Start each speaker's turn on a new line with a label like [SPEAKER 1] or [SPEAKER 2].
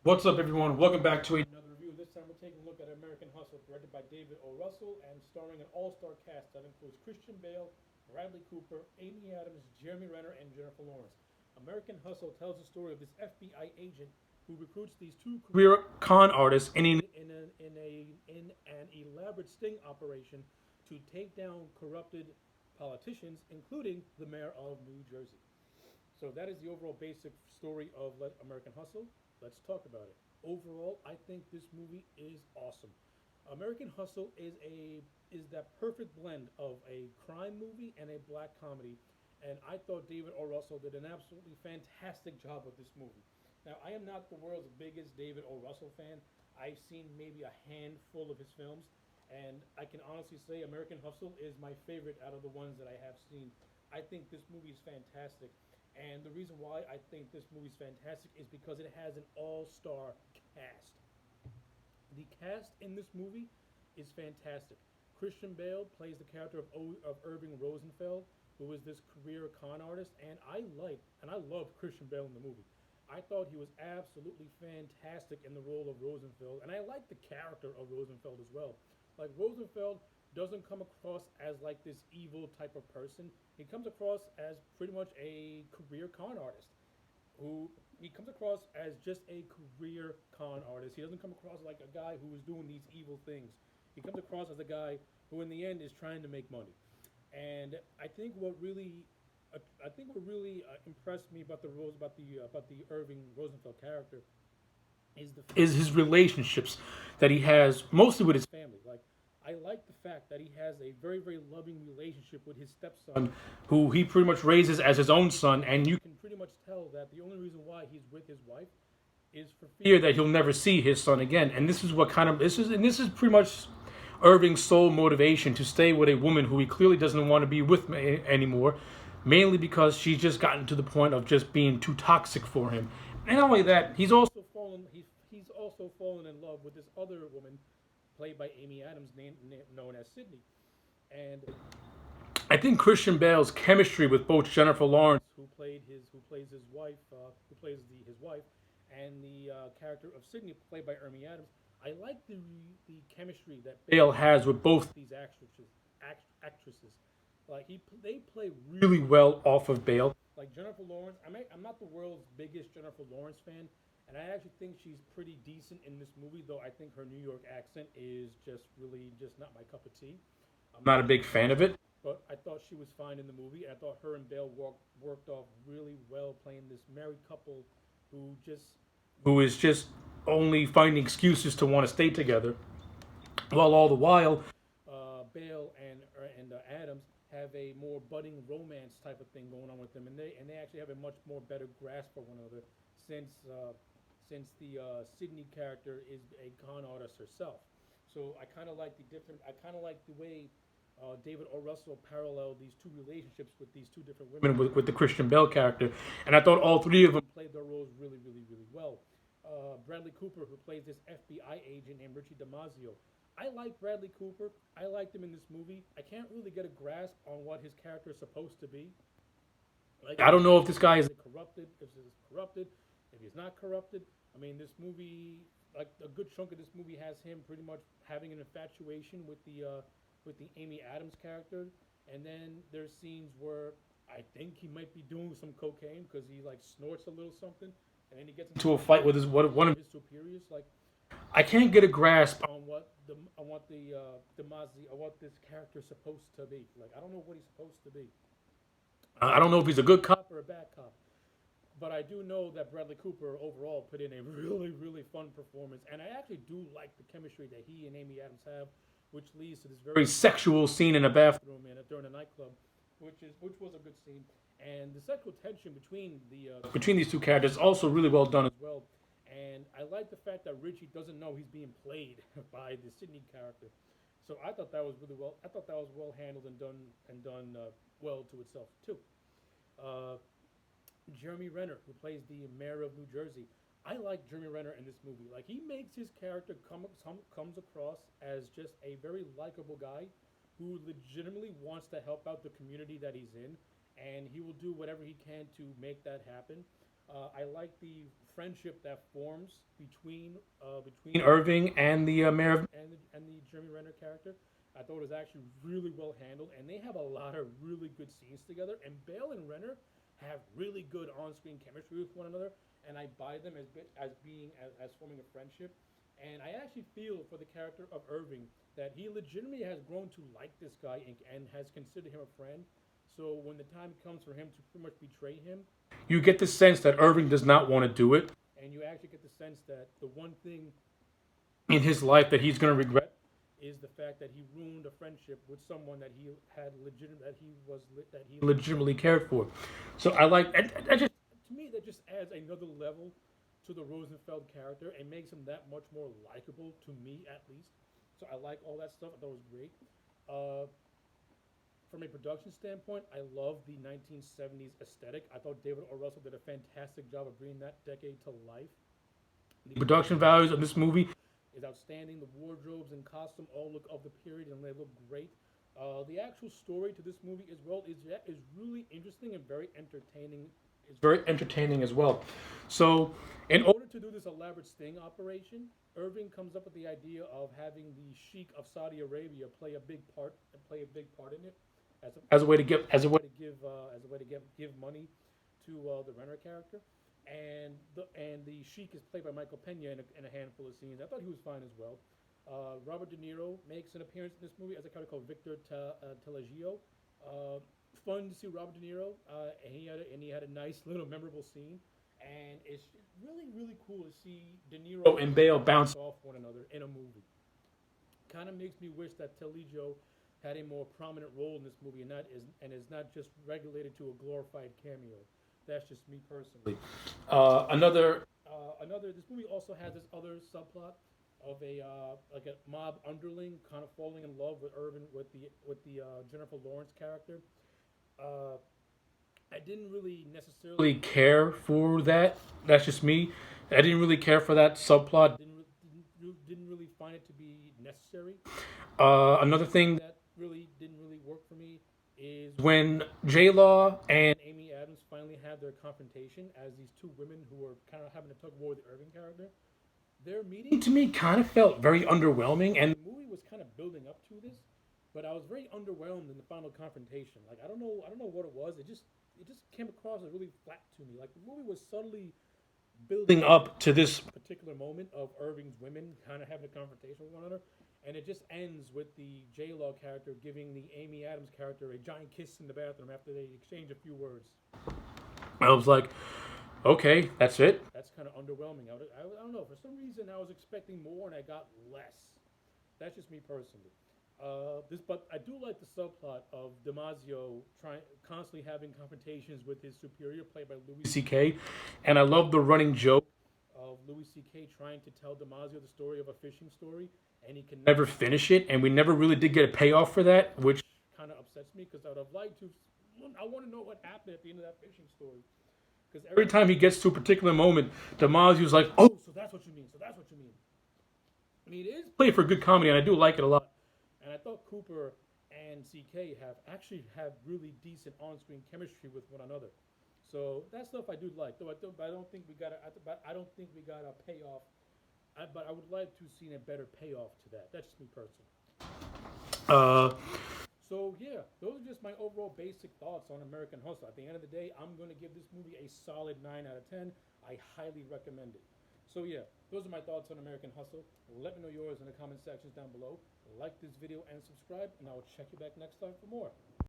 [SPEAKER 1] What's up, everyone? Welcome back to another review. This time we're taking a look at American Hustle, directed by David O. Russell and starring an all-star cast that includes Christian Bale, Bradley Cooper, Amy Adams, Jeremy Renner, and Jennifer Lawrence. American Hustle tells the story of this FBI agent who recruits these two career con artists in an elaborate sting operation to take down corrupted politicians, including the mayor of New Jersey. So that is the overall basic story of American Hustle. Let's talk about it. Overall, I think this movie is awesome. American Hustle is that perfect blend of a crime movie and a black comedy, and I thought David O. Russell did an absolutely fantastic job with this movie. Now, I am not the world's biggest David O. Russell fan. I've seen maybe a handful of his films, and I can honestly say American Hustle is my favorite out of the ones that I have seen. I think this movie is fantastic. And the reason why I think this movie is fantastic is because it has an all-star cast. The cast in this movie is fantastic. Christian Bale plays the character of Irving Rosenfeld, who is this career con artist, and I loved Christian Bale in the movie. I thought he was absolutely fantastic in the role of Rosenfeld, and I like the character of Rosenfeld as well. Like Rosenfeld doesn't come across as like this evil type of person. He comes across as pretty much a career con artist who he comes across as just a career con artist. He doesn't come across like a guy who is doing these evil things. He comes across as a guy who, in the end, is trying to make money. And I think what really impressed me about the Irving Rosenfeld character is his relationships that he has mostly with his family. Like I like the fact that he has a very loving relationship with his stepson, who he pretty much raises as his own son, and you can pretty much tell that the only reason why he's with his wife is for fear that he'll never see his son again. And this is what kind of this is pretty much Irving's sole motivation to stay with a woman who he clearly doesn't want to be with anymore, mainly because she's just gotten to the point of just being too toxic for him. And not only that, he's also fallen in love with this other woman, played by Amy Adams, known as Sydney. And I think Christian Bale's chemistry with both Jennifer Lawrence, who plays his wife, his wife, and the character of Sydney, played by Amy Adams. I like the chemistry that Bale has with both these actresses. Like they play really well off of Bale. Like Jennifer Lawrence, I'm not the world's biggest Jennifer Lawrence fan, and I actually think she's pretty decent in this movie. Though I think her New York accent is just not my cup of tea. I'm not a big fan of it, but I thought she was fine in the movie. I thought her and Bale worked off really well playing this married couple who just who is just only finding excuses to want to stay together, while all the while Bale and Adams have a more budding romance type of thing going on with them, and they actually have a much more better grasp for one another since the Sydney character is a con artist herself. So I kind of like the way David O. Russell paralleled these two relationships with these two different women with the Christian Bale character, and I thought all three of them played their roles really well. Bradley Cooper, who plays this FBI agent named Richie Damasio. I like Bradley Cooper. I liked him in this movie. I can't really get a grasp on what his character is supposed to be. Like I don't know if this guy is corrupted, if he's not corrupted. I mean, this movie, like a good chunk of this movie, has him pretty much having an infatuation with the Amy Adams character, and then there's scenes where I think he might be doing some cocaine because he like snorts a little something, and then he gets into a fight with one of his superiors. Like I can't get a grasp on what this character is supposed to be. Like I don't know what he's supposed to be. I don't know if he's a good cop or a bad cop. But I do know that Bradley Cooper overall put in a really fun performance, and I actually do like the chemistry that he and Amy Adams have, which leads to this very sexual scene in a bathroom and during a nightclub, which was a good scene. And the sexual tension between these two characters is also really well done as well. And I like the fact that Richie doesn't know he's being played by the Sydney character. So I thought that was really well. I thought that was well handled and done well to itself too. Uh, Jeremy Renner, who plays the mayor of New Jersey. I like Jeremy Renner in this movie. Like he makes his character comes across as just a very likable guy who legitimately wants to help out the community that he's in, and he will do whatever he can to make that happen. I like the friendship that forms between Irving and the mayor and the Jeremy Renner character, I thought it was actually really well handled, and they have a lot of really good scenes together. And Bale and Renner have really good on-screen chemistry with one another, and I buy them as being as forming a friendship. And I actually feel for the character of Irving that he legitimately has grown to like this guy and has considered him a friend. So when the time comes for him to pretty much betray him, you get the sense that Irving does not want to do it, and you actually get the sense that the one thing in his life that he's going to regret is the fact that he ruined a friendship with someone that he had legitimate that he legitimately cared for. So I just to me that just adds another level to the Rosenfeld character and makes him that much more likable to me at least. So I like all that stuff. I thought it was great. Uh, from a production standpoint, I love the 1970s aesthetic. I thought David O. Russell did a fantastic job of bringing that decade to life. The production values of this movie is outstanding. The wardrobes and costume all look of the period and they look great. The actual story to this movie as well is really interesting and very entertaining. It's very entertaining as well. So, in order to do this elaborate sting operation, Irving comes up with the idea of having the Sheikh of Saudi Arabia play a big part in it, as a way to give money to the Renner character, and the Sheik is played by Michael Pena in a handful of scenes. I thought he was fine as well. Robert De Niro makes an appearance in this movie as a character called Victor Telagio. Fun to see Robert De Niro, and he had a nice little memorable scene, and it's really cool to see De Niro and Bale bounce off one another in a movie. Kind of makes me wish that Telagio had a more prominent role in this movie and is not just regulated to a glorified cameo. That's just me personally. This movie also has this other subplot of a like a mob underling kind of falling in love with Irvin with the Jennifer Lawrence character. Uh, I didn't really necessarily care for that. That's just me. I didn't really care for that subplot. Didn't really find it to be necessary. Another thing that really didn't really work for me is when J Law and Amy Adams finally had their confrontation as these two women who were kind of having a tug of war with the Irving character. Their meeting to me kind of felt very underwhelming, and the movie was kind of building up to this, but I was very underwhelmed in the final confrontation. Like I don't know what it was. It just came across as really flat to me. Like the movie was subtly building up to this particular moment of Irving's women kind of having a confrontation with one another, and it just ends with the J Law character giving the Amy Adams character a giant kiss in the bathroom after they exchange a few words. I was like, okay, that's it. That's kind of underwhelming. I don't know. For some reason, I was expecting more, and I got less. That's just me personally. But I do like the subplot of Damasio trying constantly having confrontations with his superior, played by Louis C.K. And I love the running joke of Louis C.K. trying to tell Damasio the story of a fishing story, and he can never finish it. And we never really did get a payoff for that, which kind of upsets me because I would have liked to. I want to know what happened at the end of that fishing story. Because every time he gets to a particular moment, Damasio's like, "Oh, so that's what you mean. So that's what you mean." I mean, it is played for good comedy, and I do like it a lot. And I thought Cooper and CK have really decent on-screen chemistry with one another. So that stuff I do like. But I don't think we got a payoff. But I would like to have seen a better payoff to that. That's just me personally. Uh, so yeah, those are just my overall basic thoughts on American Hustle. At the end of the day, I'm going to give this movie a solid 9 out of 10. I highly recommend it. So yeah, those are my thoughts on American Hustle. Let me know yours in the comment sections down below. Like this video and subscribe, and I will check you back next time for more.